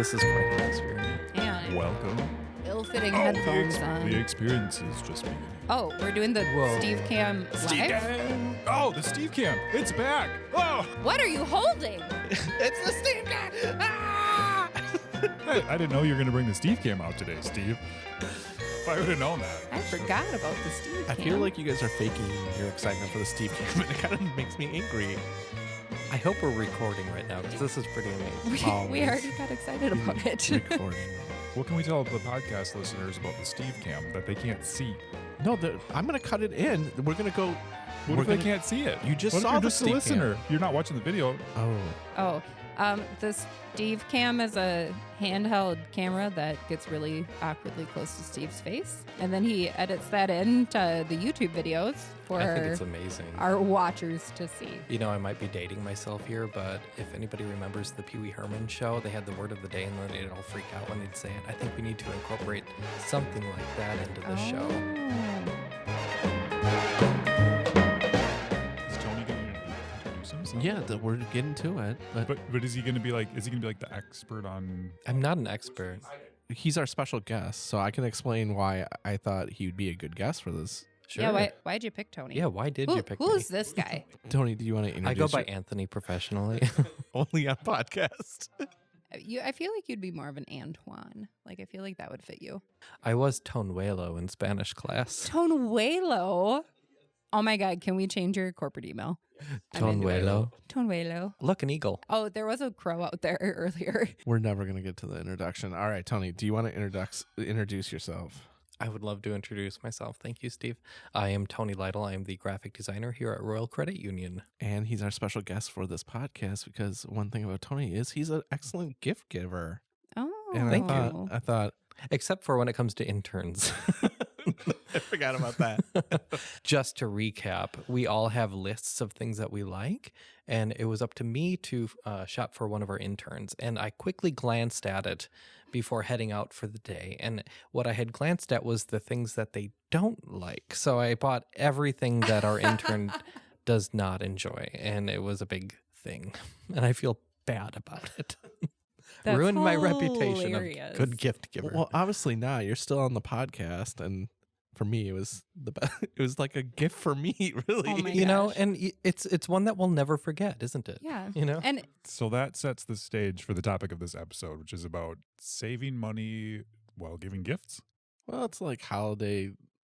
This is quite an experience. And Welcome. ill-fitting headphones on. The experience is just beginning. Oh, we're doing the Whoa. Steve Cam live? Steve Cam! Oh, the Steve Cam. It's back. Oh! What are you holding? It's the Steve Cam! Ah! Hey, I didn't know you were going to bring the Steve Cam out today, Steve. If I would have known that. I forgot about the Steve Cam. I feel like you guys are faking your excitement for the Steve Cam, and it kind of makes me angry. I hope we're recording right now because this is pretty amazing. we already got excited about it. Recording. What can we tell the podcast listeners about the Steve Cam that they can't see? No, I'm going to cut it in. We're going to go. What if they can't see it? You just What if saw you're the just a Steve listener? Cam. You're not watching the video. Oh. The Steve Cam is a handheld camera that gets really awkwardly close to Steve's face. And then he edits that into the YouTube videos for I think it's amazing. our watchers to see. You know, I might be dating myself here, but if anybody remembers the Pee Wee Herman show, they had the word of the day and then they'd all freak out when they'd say it. I think we need to incorporate something like that into the show. Is Tony going to introduce himself? Yeah, we're getting to it. But But is he going to be like? Is he going to be like the expert on? I'm not an expert. he's our special guest, so I can explain why I thought he would be a good guest for this. Sure. Yeah, why'd you pick Tony? Yeah, why did you pick me? Who's this guy? Tony, do you want to introduce I go by your- Anthony professionally. only on podcast? I feel like you'd be more of an Antoine. Like, I feel like that would fit you. I was Tonuelo in Spanish class. Tonuelo. Oh my God, can we change your corporate email? I'm into it. Tonuelo. Tonuelo. Look, an eagle. Oh, there was a crow out there earlier. We're never going to get to the introduction. All right, Tony, do you want to introduce yourself? I would love to introduce myself. Thank you, Steve. I am Tony Lytle. I am the graphic designer here at Royal Credit Union. And he's our special guest for this podcast because one thing about Tony is he's an excellent gift giver. Oh, And Thank you. I thought, Except for when it comes to interns. I forgot about that. Just to recap, we all have lists of things that we like, and it was up to me to shop for one of our interns. And I quickly glanced at it before heading out for the day. And what I had glanced at was the things that they don't like. So I bought everything that our intern does not enjoy, and it was a big thing. And I feel bad about it. That's Ruined my reputation hilarious. of good gift giver. Well, obviously not. You're still on the podcast, and for me, it was the best. It was like a gift for me, really. Oh my you know, gosh. and it's one that we'll never forget, isn't it? Yeah. You know? And So that sets the stage for the topic of this episode, which is about saving money while giving gifts. Well, it's like holiday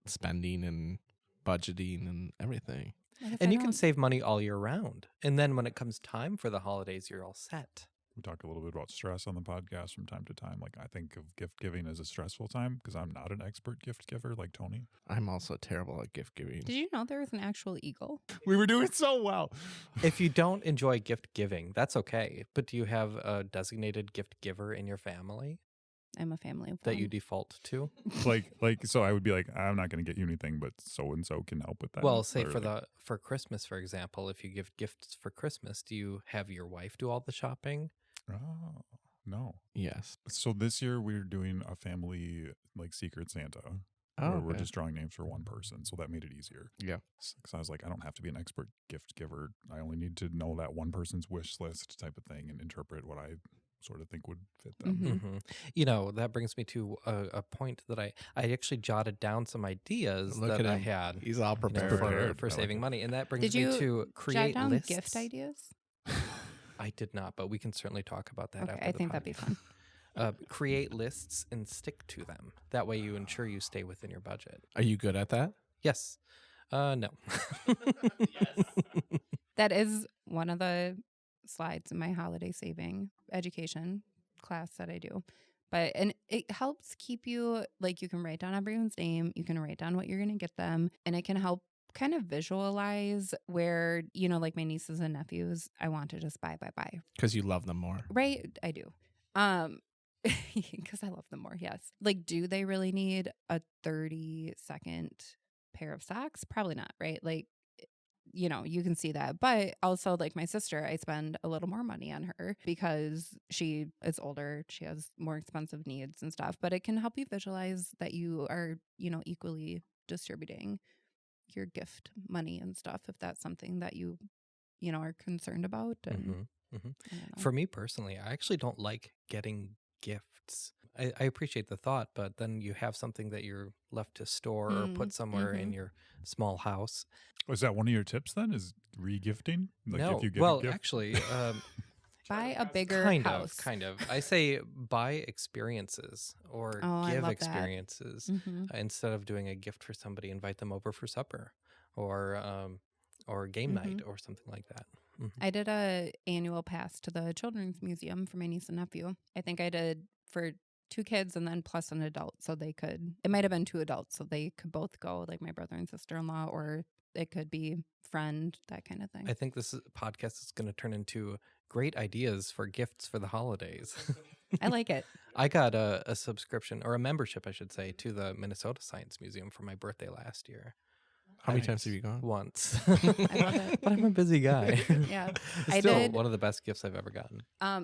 spending and budgeting and everything. And you can save money all year round. And then when it comes time for the holidays, you're all set. We talk a little bit about stress on the podcast from time to time. Like, I think of gift giving as a stressful time because I'm not an expert gift giver like Tony. I'm also terrible at gift giving. Did you know there was an actual eagle? We were doing so well. If you don't enjoy gift giving, that's okay. But do you have a designated gift giver in your family I'm a family of that one. you default to? So I would be like, I'm not going to get you anything, but so and so can help with that. Well, say Or for Christmas, for example, if you give gifts for Christmas, do you have your wife do all the shopping? oh, no. Yes. So this year we're doing a family like Secret Santa. Oh, Where we're okay. just drawing names for one person, so that made it easier. Yeah. Because I was like, I don't have to be an expert gift giver. I only need to know that one person's wish list type of thing and interpret what I sort of think would fit them. Mhm. Mm-hmm. You know, that brings me to a point that I actually jotted down some ideas Look that at I him. had He's all you know, prepared. prepared. for I like saving it. money. And that brings Did me you to jot create down lists. gift ideas? I did not, but we can certainly talk about that Okay, after I the think that'd be podcast. fun. Create lists and stick to them. That way you ensure you stay within your budget. Are you good at that? Yes. No. That is one of the slides in my holiday saving education class that I do. And it helps keep you, like, you can write down everyone's name, you can write down what you're going to get them, and it can help kind of visualize where, you know, like my nieces and nephews, I want to just buy. Because you love them more. Right? I do. Because I love them more, yes. Like, do they really need a 30-second pair of socks? Probably not, right? Like, you know, you can see that. But also, like my sister, I spend a little more money on her because she is older. She has more expensive needs and stuff. But it can help you visualize that you are, you know, equally distributing your gift money and stuff if that's something that you know, are concerned about. And Mhm. I don't know. For me personally, I actually don't like getting gifts. I appreciate the thought, but then you have something that you're left to store or put somewhere in your small house. Was that one of your tips then? Is regifting? Like no, if you get well, a gift? actually, Buy a bigger house. kind of. I say buy experiences or Oh, I give love that. experiences instead of doing a gift for somebody. Invite them over for supper or game night or something like that. I did a annual pass to the Children's Museum for my niece and nephew. I think I did for 2 kids and then plus an adult, so they could. It might have been 2 adults, so they could both go, like my brother and sister-in-law, or it could be friend, that kind of thing. I think this podcast is going to turn into great ideas for gifts for the holidays. I like it. I got a subscription or a membership, I should say, to the Minnesota Science Museum for my birthday last year. How many times have you gone? Once. I love it. But I'm a busy guy. Yeah. It's I still did. one of the best gifts I've ever gotten.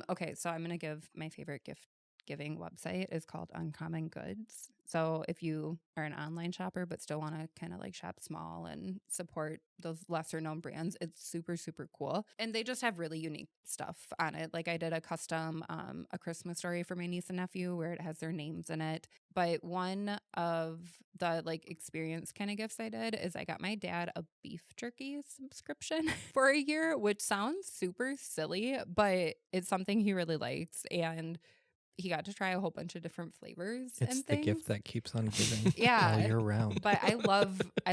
Okay, so I'm going to give my favorite gift giving website is called Uncommon Goods. So if you are an online shopper but still want to kind of like shop small and support those lesser known brands, it's super, super cool. And they just have really unique stuff on it. Like I did a custom a Christmas story for my niece and nephew where it has their names in it. But one of the like experience kind of gifts I did is I got my dad a beef jerky subscription for a year, which sounds super silly, but it's something he really likes. And he got to try a whole bunch of different flavors It's and the things. gift that keeps on giving Yeah. all year round. But I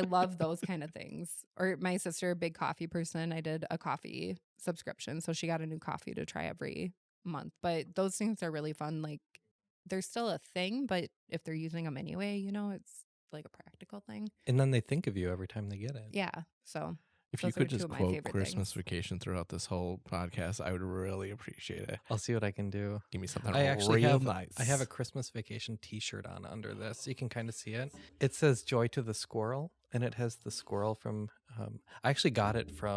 love those kind of things. Or my sister, a big coffee person, I did a coffee subscription. So she got a new coffee to try every month. But those things are really fun. Like they're still a thing, but if they're using them anyway, you know, it's like a practical thing. And then they think of you every time they get it. Yeah. So If those you could are two just of my quote favorite Christmas things. Vacation throughout this whole podcast, I would really appreciate it. I'll see what I can do. Give me something I actually real have nice. I have a Christmas Vacation t-shirt on under this. You can kind of see it. It says Joy to the Squirrel, and it has the squirrel from I actually got it for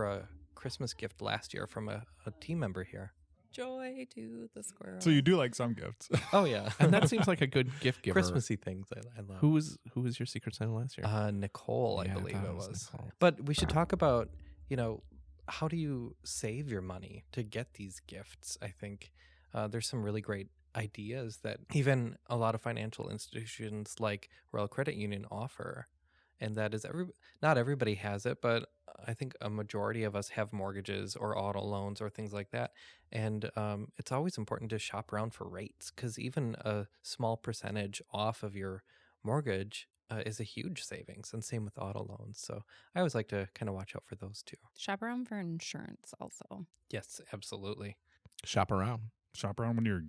a Christmas gift last year from a team member here. Joy to the squirrel. So you do like some gifts. Oh yeah. and that seems like a good gift giver. Christmassy things I love. Who was your Secret Santa last year? Nicole, I Yeah, believe thought it was. Nicole. But we should talk about, how do you save your money to get these gifts? I think there's some really great ideas that even a lot of financial institutions like Royal Credit Union offer. And that is not everybody has it, but I think a majority of us have mortgages or auto loans or things like that. And it's always important to shop around for rates because even a small percentage off of your mortgage is a huge savings, and same with auto loans. So I always like to kind of watch out for those too. Shop around for insurance also. Yes, absolutely. Shop around. Shop around when you're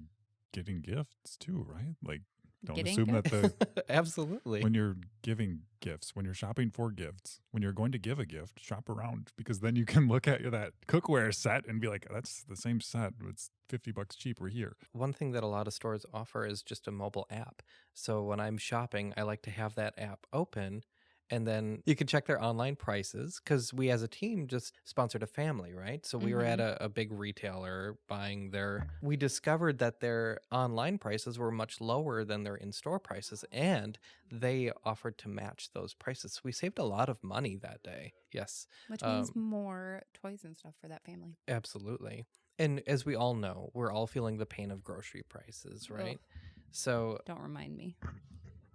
getting gifts too, right? Like don't Getting assume that the Absolutely. when you're giving gifts, when you're shopping for gifts, when you're going to give a gift, shop around because then you can look at that cookware set and be like, that's the same set. It's $50 cheaper here. One thing that a lot of stores offer is just a mobile app. So when I'm shopping, I like to have that app open, and then you can check their online prices because we as a team just sponsored a family, right? So we were at a big retailer buying we discovered that their online prices were much lower than their in-store prices, and they offered to match those prices. We saved a lot of money that day. Yes, Which means more toys and stuff for that family. absolutely. And as we all know, we're all feeling the pain of grocery prices, right? So Don't remind me.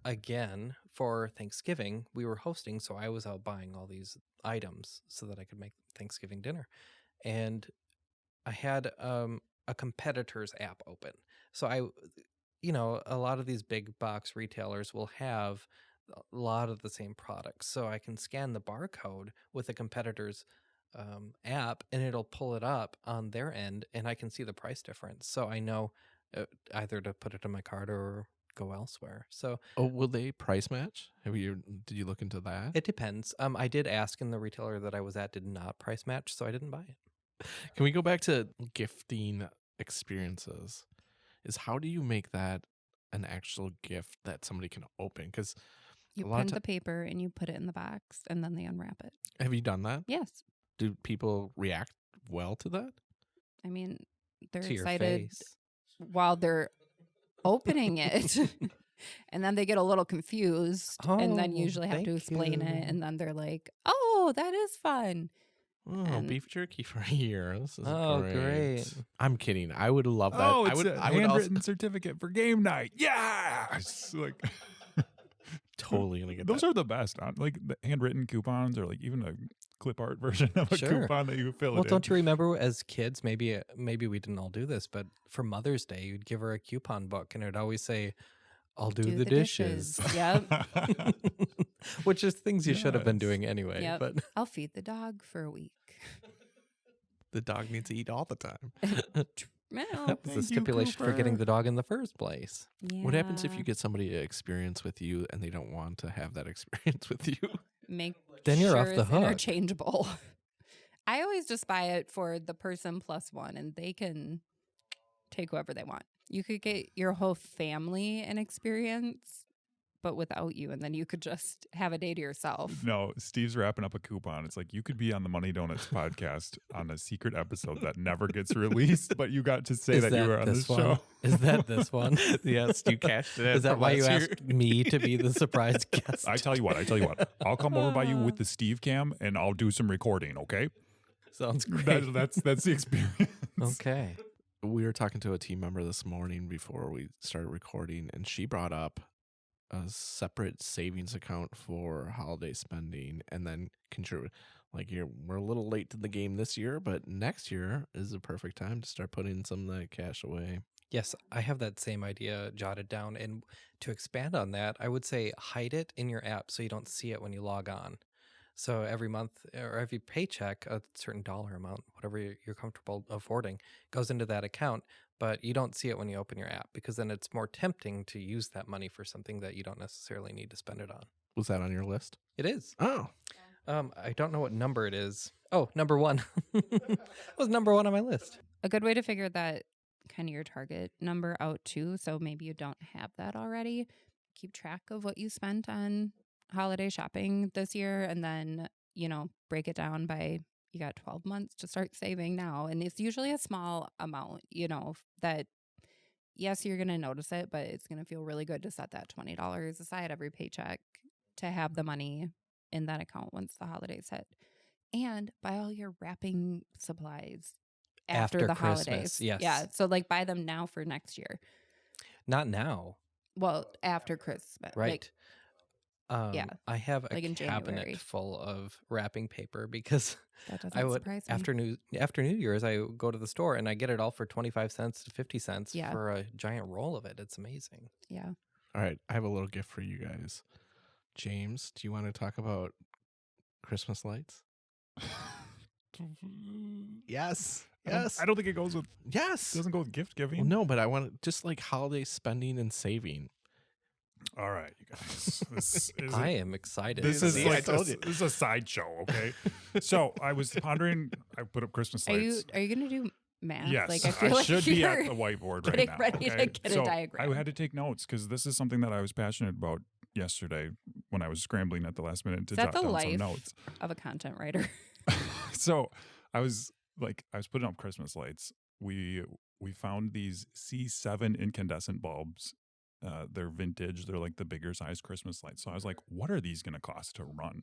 again, for Thanksgiving, we were hosting, so I was out buying all these items so that I could make Thanksgiving dinner. And I had a competitor's app open. So a lot of these big box retailers will have a lot of the same products. So I can scan the barcode with a competitor's app, and it'll pull it up on their end, and I can see the price difference. So I know either to put it in my cart or go elsewhere. So Oh, will they price match? Did you look into that? it depends. I did ask, and the retailer that I was at did not price match, so I didn't buy it. Can we go back to gifting experiences? How do you make that an actual gift that somebody can open? Because You a lot of print the paper and you put it in the box and then they unwrap it. have you done that? Yes. Do people react well to that? I mean, they're To your excited face. while they're opening it. And then they get a little confused and then Oh, usually have to thank explain you. it. And then they're like, oh, that is fun. Oh, And- beef jerky for a year. This is Oh, great. great. I'm kidding. I would love that. Oh, I it's would. a I would also handwritten certificate for game night. Yes, like totally gonna get those that. are the best. Like the handwritten coupons, or like even a clip art version of a Sure. coupon that you fill Well, it don't in. you remember as kids? Maybe we didn't all do this, but for Mother's Day, you'd give her a coupon book, and it'd always say, "I'll do, the dishes," Yep. which is things you should have been Yes. doing anyway. Yep. But I'll feed the dog for a week. The dog needs to eat all the time. Well, that was the Thank you, stipulation for getting Cooper. the dog in the first place. What happens if yeah. you get somebody to experience with you and they don't want to have that experience with you? Make Then you're off sure the it's hook. interchangeable. I always just buy it for the person plus one, and they can take whoever they want. You could get your whole family an experience, but without you, and then you could just have a day to yourself. No, Steve's wrapping up a coupon. It's like you could be on the Money Donuts podcast on a secret episode that never gets released, but you got to say Is that you were on this the one? show. Is that this one? Yes, you cashed it. Is that why you asked me to be the surprise guest? I tell you what. I'll come over by you with the Steve cam and I'll do some recording. Okay, Sounds great. that's the experience. Okay. We were talking to a team member this morning before we started recording, and she brought up a separate savings account for holiday spending, and then contribute. Like, we're a little late to the game this year, but next year is a perfect time to start putting some of that cash away. Yes, I have that same idea jotted down. And to expand on that, I would say hide it in your app so you don't see it when you log on. So every month or every paycheck, a certain dollar amount, whatever you're comfortable affording, goes into that account, but you don't see it when you open your app because then it's more tempting to use that money for something that you don't necessarily need to spend it on. Was that on your list? It is. Oh, I don't know what number it is. Oh, number 1. It was number 1 on my list. A good way to figure that kind of your target number out too. So maybe you don't have that already. Keep track of what you spent on holiday shopping this year, and then, break it down by, you got 12 months to start saving now. And it's usually a small amount, that yes, you're going to notice it, but it's going to feel really good to set that $20 aside every paycheck to have the money in that account once the holidays hit. And buy all your wrapping supplies after the Christmas, holidays. yes. Yeah. So buy them now for next year. Not now, Well, after Christmas. right? yeah, I have a like in cabinet January. full of wrapping paper because That doesn't I would surprise me. after New Year's I go to the store and I get it all for 25 cents to 50 cents Yeah. for a giant roll of it. It's amazing. Yeah. all right. I have a little gift for you guys. James, do you want to talk about Christmas lights? Yes. I don't think it goes with. Yes. Doesn't go with gift giving. Well, no, but I want just like holiday spending and saving. All right, you guys. This is I am excited. This is See, I like told you. this is a sideshow, okay? So I was pondering. I put up Christmas Are lights. you going to do math? Yes, I feel like should be you're at the whiteboard right getting now. ready to okay? get a So diagram. I had to take notes because this is something that I was passionate about yesterday when I was scrambling at the last minute to Is that jot the down some life notes. of a content writer. So I was putting up Christmas lights. We found these C7 incandescent bulbs. They're vintage. They're like the bigger size Christmas lights. So I was like, what are these going to cost to run?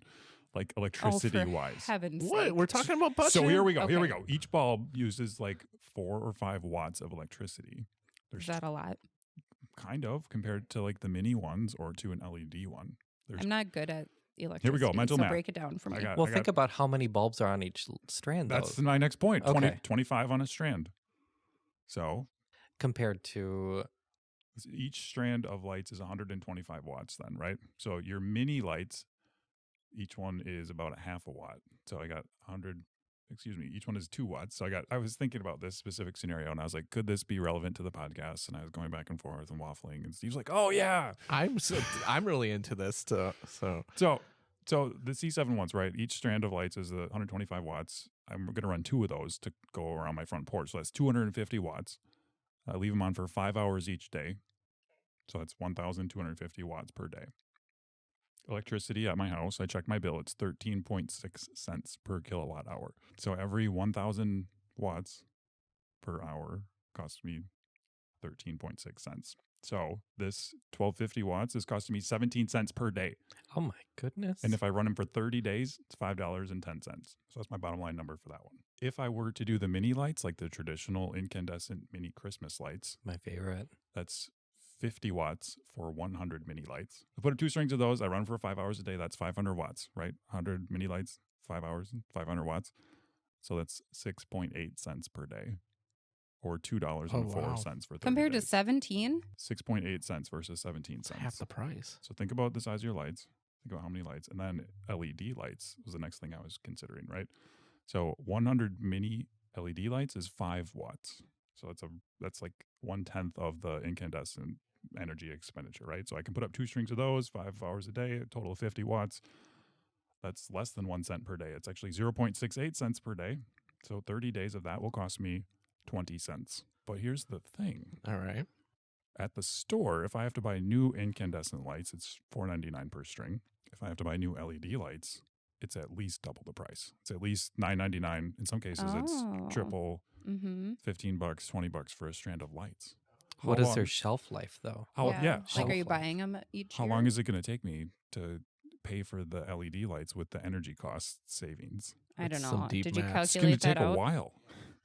Like electricity wise. Heaven's What? sake. We're talking about budget. So here we go. Here we Okay. go. Each bulb uses like 4 or 5 watts of electricity. There's Is that a lot? kind of compared to like the mini ones or to an LED one. There's I'm not good at electricity. mental so math. break it down for me. I Well, got- think about how many bulbs are on each strand, that's though, my next point. Okay. 25 on a strand. So compared to each strand of lights is 125 watts then, right? So your mini lights, each one is about a half a watt. So I got each one is 2 watts. So I was thinking about this specific scenario and I was like, could this be relevant to the podcast? And I was going back and forth and waffling and Steve's like, oh yeah. I'm really into this too. So So the C7 ones, right? Each strand of lights is 125 watts. I'm going to run 2 of those to go around my front porch. So that's 250 watts. I leave them on for 5 hours each day. So that's 1,250 watts per day. Electricity at my house, I checked my bill. It's 13.6 cents per kilowatt hour. So every 1,000 watts per hour costs me 13.6 cents. So this 1250 watts is costing me 17 cents per day. Oh my goodness. And if I run them for 30 days, it's $5.10. So that's my bottom line number for that one. If I were to do the mini lights, like the traditional incandescent mini Christmas lights, my favorite. that's 50 watts for 100 mini lights. I put up 2 strings of those. I run for 5 hours a day. That's 500 watts, right? 100 mini lights, 5 hours, 500 watts. So that's 6.8 cents per day, or $2.04 for 30 Compared to days. 17? 6.8 cents versus 17 cents. Half the price. So think about the size of your lights. Think about how many lights. And then LED lights was the next thing I was considering, right? So 100 mini LED lights is 5 watts. So that's like 1/10 of the incandescent energy expenditure, right? So I can put up 2 strings of those, 5 hours a day, a total of 50 watts. That's less than 1 cent per day. It's actually 0.68 cents per day. So 30 days of that will cost me 20 cents. But here's the thing. All right. At the store, if I have to buy new incandescent lights, it's $4.99 per string. If I have to buy new LED lights, it's at least double the price. It's at least $9.99. In some cases, Oh. it's triple, Mm-hmm. $15, $20 for a strand of lights. What How is their long- shelf life though? yeah. Like, are you shelf life. buying them each How year? long is it going to take me to pay for the LED lights with the energy cost savings? I don't That's some know. deep Did you maths. It's going to calculate that take a out? while.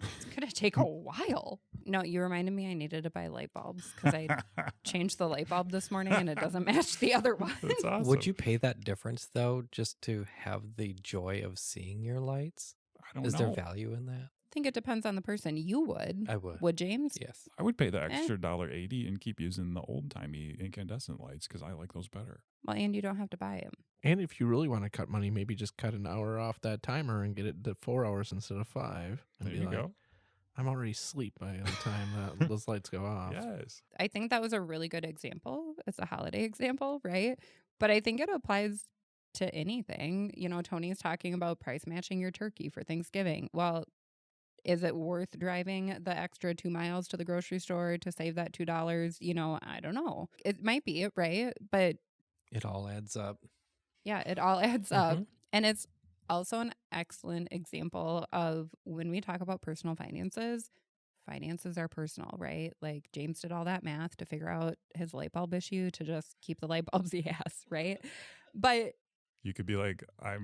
It's going to take a while. No, you reminded me I needed to buy light bulbs because I changed the light bulb this morning and it doesn't match the other one. That's awesome. Would you pay that difference though, just to have the joy of seeing your lights? I don't Is know. there value in that? I think it depends on the person. You would. I would. Would James? Yes. I would pay the extra $1.80 and keep using the old-timey incandescent lights because I like those better. Well, and you don't have to buy them. And if you really want to cut money, maybe just cut an hour off that timer and get it to 4 hours instead of 5. And There be you like, go. I'm already asleep by the time that those lights go off. Yes. I think that was a really good example. It's a holiday example, right? But I think it applies to anything. You know, Tony's talking about price matching your turkey for Thanksgiving. Well, is it worth driving the extra 2 miles to the grocery store to save that $2? You know, I don't know. It might be, right? But It all adds up. yeah, it all adds up. Mhm. And it's also an excellent example of when we talk about personal finances are personal, right? Like James did all that math to figure out his light bulb issue to just keep the light bulbs he has, right? But You could be like, I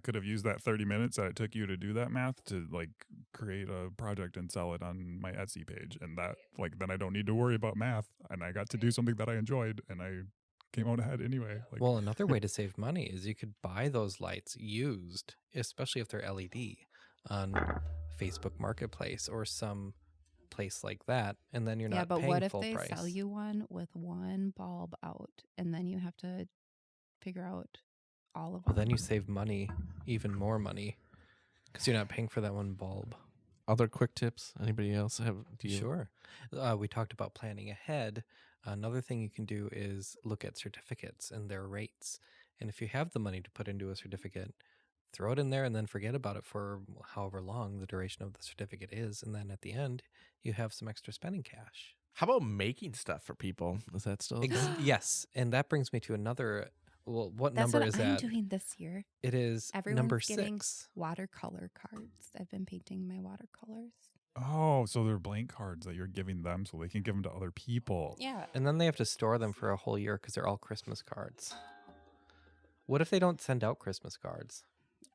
could have used that 30 minutes that it took you to do that math to like create a project and sell it on my Etsy page. And that, like, then I don't need to worry about math. And I got to do something that I enjoyed and I came out ahead anyway. Like, Well, another way to save money is you could buy those lights used, especially if they're LED, on Facebook Marketplace or some place like that, and then you're yeah, not but paying what if full they price. sell you one with one bulb out and then you have to figure out all of Well, them? then you save money, even more money, because you're not paying for that one bulb. Other quick tips? Anybody else have? Sure. We talked about planning ahead. Another thing you can do is look at certificates and their rates. And if you have the money to put into a certificate, throw it in there and then forget about it for however long the duration of the certificate is. And then at the end, you have some extra spending cash. How about making stuff for people? Is that still a thing? Yes. And that brings me to another. Well, what That's number what is I'm that? doing this year. It is Everyone's number getting 6. watercolor cards. I've been painting my watercolors. oh, so they're blank cards that you're giving them so they can give them to other people. Yeah. And then they have to store them for a whole year because they're all Christmas cards. What if they don't send out Christmas cards?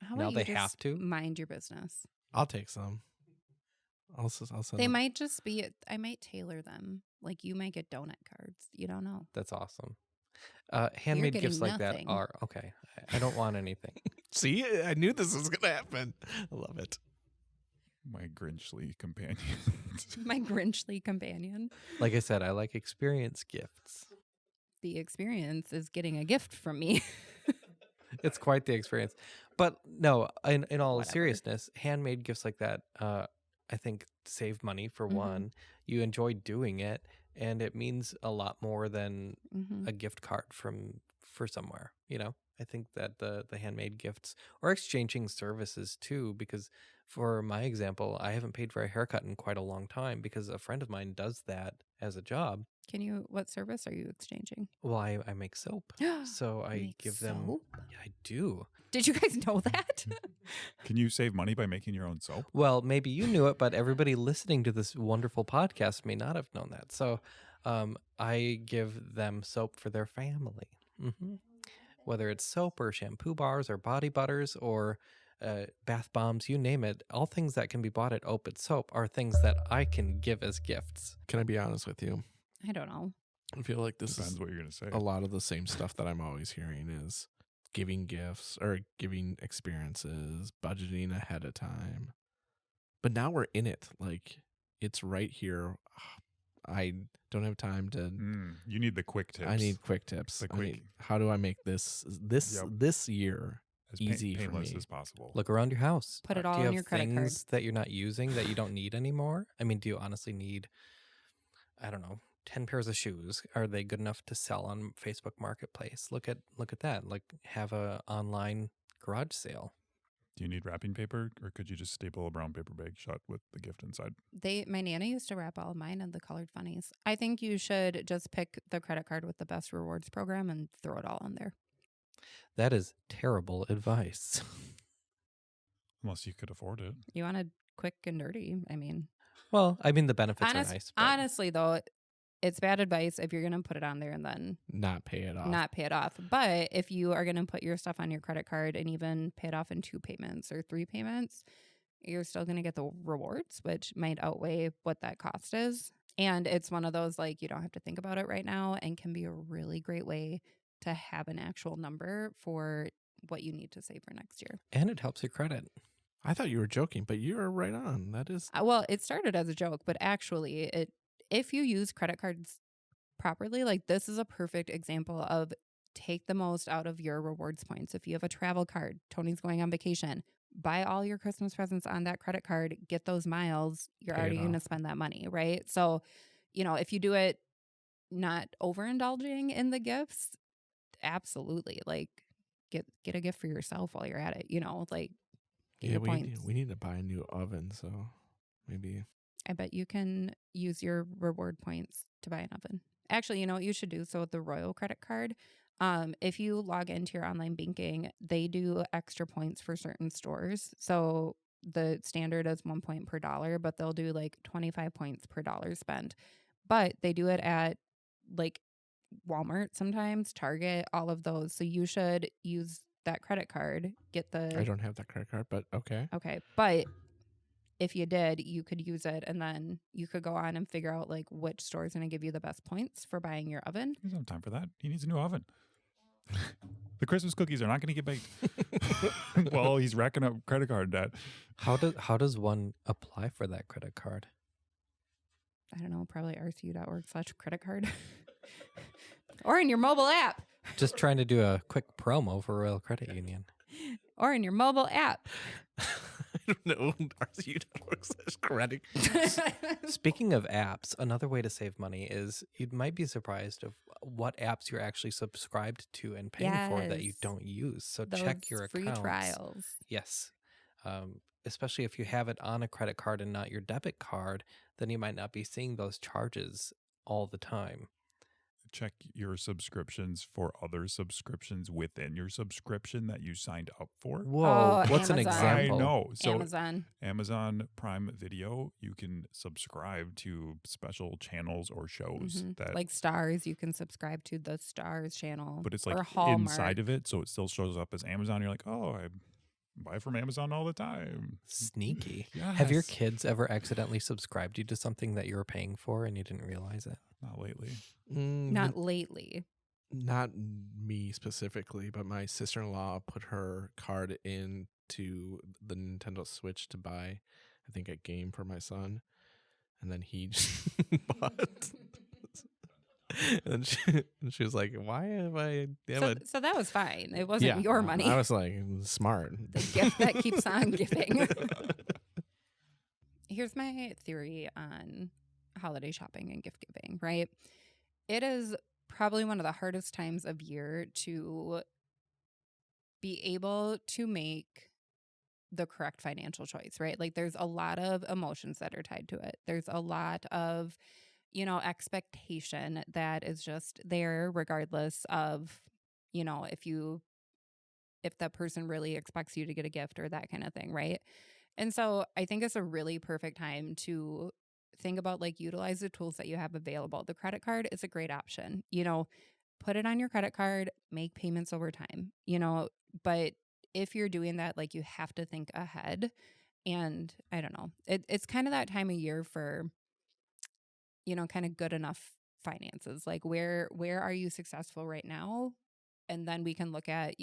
How Now about you they have just to? mind your business? I'll take some. I'll send They them. might just be. I might tailor them. Like you might get donut cards. You don't know. That's awesome. Handmade gifts getting like that nothing. are okay. I don't want anything. See, I knew this was going to happen. I love it. My Grinchly companion. My Grinchly companion. Like I said, I like experience gifts. The experience is getting a gift from me. It's quite the experience. But no, in all Whatever. seriousness, handmade gifts like that, I think save money for Mhm. one. You enjoy doing it, and it means a lot more than Mhm. a gift card from for somewhere, you know? I think that the handmade gifts or exchanging services too, because for my example, I haven't paid for a haircut in quite a long time because a friend of mine does that as a job. What service are you exchanging? Well, I make soap. So I Make give them soap? Yeah, I do. Did you guys know that? Can you save money by making your own soap? Well, maybe you knew it, but everybody listening to this wonderful podcast may not have known that. So I give them soap for their family. Whether it's soap or shampoo bars or body butters or bath bombs, you name it, all things that can be bought at Opit Soap are things that I can give as gifts. Can I be honest with you? I don't know. I feel like this Depends is what you're gonna say. a lot of the same stuff that I'm always hearing is giving gifts or giving experiences, budgeting ahead of time. But now we're in it. Like, it's right here. I don't have time to. You need the quick tips. I need quick tips. The I need- quick- how do I make this year as easy for painless me. as possible. Look around your house. Put it Do all you on have your credit card. things that you're not using that you don't need anymore? I mean, do you honestly need, I don't know, 10 pairs of shoes? Are they good enough to sell on Facebook Marketplace? Look at that. Like, have a online garage sale. Do you need wrapping paper, or could you just staple a brown paper bag shut with the gift inside? My Nana used to wrap all of mine in the colored funnies. I think you should just pick the credit card with the best rewards program and throw it all in there. That is terrible advice. Unless you could afford it. You want it quick and dirty. I mean, Well, I mean, the benefits are nice. But honestly, though, it's bad advice if you're going to put it on there and then Not pay it off. not pay it off. But if you are going to put your stuff on your credit card and even pay it off in 2 payments or 3 payments, you're still going to get the rewards, which might outweigh what that cost is. And it's one of those, like, you don't have to think about it right now and can be a really great way to have an actual number for what you need to save for next year. and it helps your credit. I thought you were joking, but you're right on. That is Well, it started as a joke, but actually, if you use credit cards properly, like, this is a perfect example of take the most out of your rewards points. If you have a travel card, Tony's going on vacation, buy all your Christmas presents on that credit card, get those miles, you're Pay it already going to off. spend that money, right? So, if you do it not overindulging in the gifts, absolutely, like, get a gift for yourself while you're at it, like, get your points. we need to buy a new oven, so maybe I bet you can use your reward points to buy an oven. Actually, you know what you should do? So with the Royal credit card, if you log into your online banking, they do extra points for certain stores. So the standard is 1 point per dollar, but they'll do like 25 points per dollar spent. But they do it at like Walmart sometimes, Target, all of those. So you should use that credit card, get the I don't have that credit card, but okay. Okay. But if you did, you could use it and then you could go on and figure out like which store is going to give you the best points for buying your oven. He doesn't have time for that. He needs a new oven. The Christmas cookies are not going to get baked. Well, he's racking up credit card debt. How does one apply for that credit card? I don't know, probably rcu.org/credit card or in your mobile app Just trying to do a quick promo for Royal Credit Union. or in your mobile app. I don't know. RCU.org/credit. Speaking of apps, another way to save money is you might be surprised of what apps you're actually subscribed to and paying for that you Yes. don't use. So check your Those free accounts. trials. Yes. Especially if you have it on a credit card and not your debit card, then you might not be seeing those charges all the time. Check your subscriptions for other subscriptions within your subscription that you signed up for. Whoa, what's an Amazon. example? I know. So Amazon. Prime Video, you can subscribe to special channels or shows Mhm. that Like Stars, you can subscribe to the Stars channel. but it's or like Hallmark. inside of it, so it still shows up as Amazon. You're like, oh, I buy from Amazon all the time. Sneaky. Have your Yes. kids ever accidentally subscribed you to something that you were paying for and you didn't realize it? Not lately. Not lately. Not me specifically, but my sister-in-law put her card into the Nintendo Switch to buy, I think, a game for my son, and then he just bought. And she was like, "Why have I?" So that was fine. It wasn't your money. I was like, smart. The gift that keeps on giving. Here's my theory on holiday shopping and gift giving, right? It is probably one of the hardest times of year to be able to make the correct financial choice, right? Like there's a lot of emotions that are tied to it. There's a lot of, expectation that is just there regardless of, if that person really expects you to get a gift or that kind of thing, right? And so I think it's a really perfect time to think about like utilize the tools that you have available. The credit card is a great option. Put it on your credit card, make payments over time, but if you're doing that, like you have to think ahead. And I don't know, it's kind of that time of year for, kind of good enough finances. Like where are you successful right now? And then we can look at,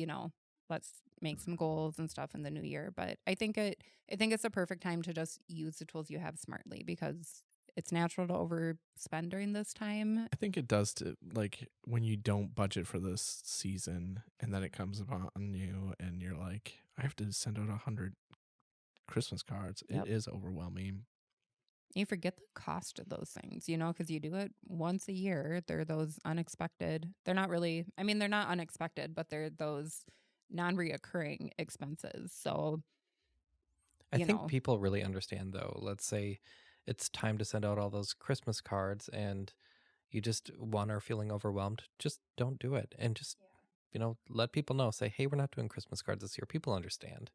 let's make some goals and stuff in the new year. But I think it's a perfect time to just use the tools you have smartly because it's natural to overspend during this time. I think it does to like when you don't budget for this season and then it comes upon you and you're like, I have to send out 100 Christmas cards. Yep. It is overwhelming. You forget the cost of those things, because you do it once a year. They're those unexpected. They're not really, they're not unexpected, but they're those non-reoccurring expenses. So, I think people really understand though. Let's say it's time to send out all those Christmas cards and you just are feeling overwhelmed. Just don't do it. And just, let people know. Say, hey, we're not doing Christmas cards this year. People understand.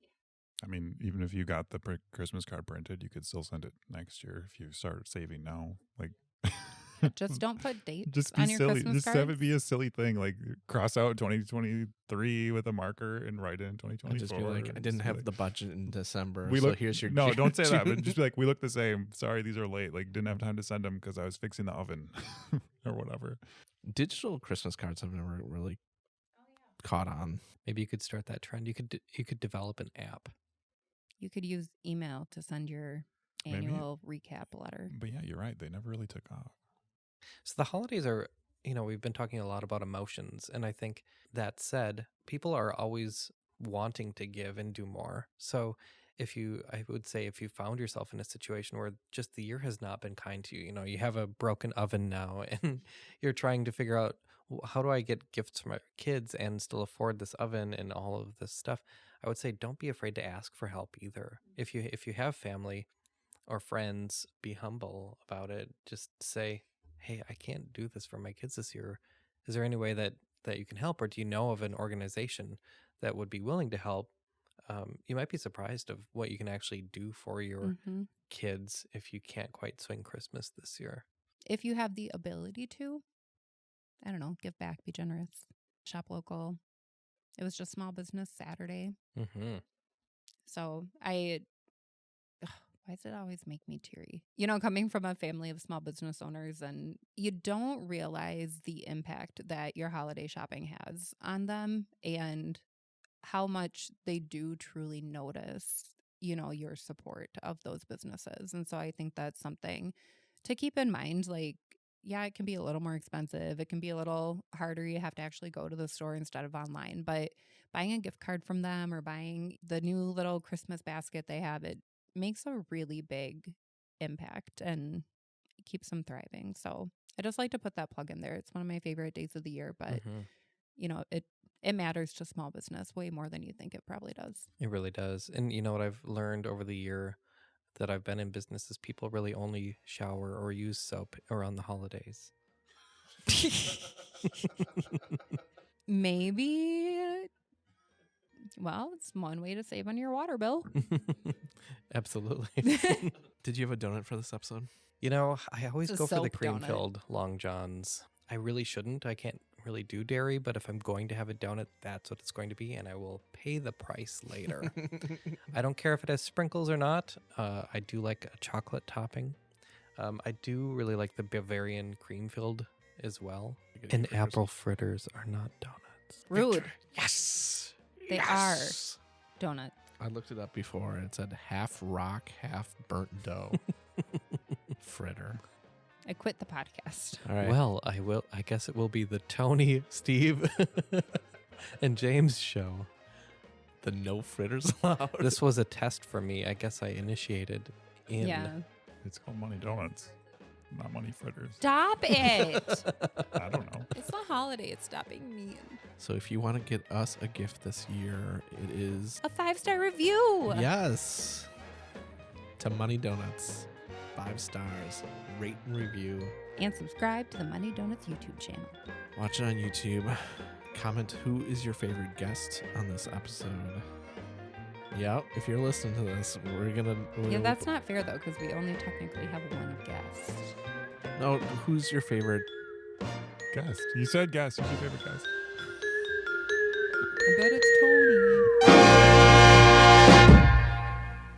I mean, even if you got the Christmas card printed, you could still send it next year if you start saving now. Like, just don't put dates just be on your silly. Christmas Just cards. have it be a silly thing. Like, cross out 2023 with a marker and write in 2024. I'd just be like, I didn't have the budget in December. Here's your No, don't say that. June. But just be like, we look the same. Sorry, these are late. Like, didn't have time to send them because I was fixing the oven or whatever. Digital Christmas cards have never really caught on. Maybe you could start that trend. You could develop an app. You could use email to send your annual recap letter. But yeah, you're right. They never really took off. So the holidays are, we've been talking a lot about emotions. And I think that said, people are always wanting to give and do more. So I would say if you found yourself in a situation where just the year has not been kind to you, you have a broken oven now and you're trying to figure out, how do I get gifts for my kids and still afford this oven and all of this stuff? I would say don't be afraid to ask for help either. If you have family or friends, be humble about it. Just say, hey, I can't do this for my kids this year. Is there any way that you can help? Or do you know of an organization that would be willing to help? You might be surprised of what you can actually do for your kids if you can't quite swing Christmas this year. If you have the ability to, I don't know, give back, be generous, shop local. It was just Small Business Saturday. Mm-hmm. So why does it always make me teary? Coming from a family of small business owners, and you don't realize the impact that your holiday shopping has on them and how much they do truly notice, your support of those businesses. And so I think that's something to keep in mind. Like, yeah, it can be a little more expensive. It can be a little harder. You have to actually go to the store instead of online. But buying a gift card from them or buying the new little Christmas basket they have, it makes a really big impact and keeps them thriving. So I just like to put that plug in there. It's one of my favorite days of the year, but it matters to small business way more than you think it probably does. It really does. And you know what I've learned over the year that I've been in business is people really only shower or use soap around the holidays. Maybe. Well, it's one way to save on your water bill. Absolutely. Did you have a donut for this episode? I always It's a go for the soap donut. cream-filled Long Johns. I really shouldn't. I can't really do dairy, but if I'm going to have a donut, that's what it's going to be, and I will pay the price later. I don't care if it has sprinkles or not. I do like a chocolate topping. I do really like the Bavarian cream-filled as well. And apple fritters are not donuts. Rude. Yes. They are donuts. I looked it up before and it said half rock, half burnt dough. Fritter. I quit the podcast. All right. Well, I guess it will be the Tony, Steve, and James show. The no fritters allowed. This was a test for me. I guess I initiated in. Yeah. It's called Money Donuts. not money fritters. Stop it. I don't know. It's the holiday. It's stop being mean. So if you want to get us a gift this year, it is A 5-star review. yes to Money Donuts. 5 stars. Rate and review. And subscribe to the Money Donuts YouTube channel. Watch it on YouTube. Comment who is your favorite guest on this episode. Yeah, if you're listening to this, Yeah, that's not fair though, because we only technically have one guest. No, who's your favorite? Guest. You said guest. Who's your favorite guest? I bet it's Tony.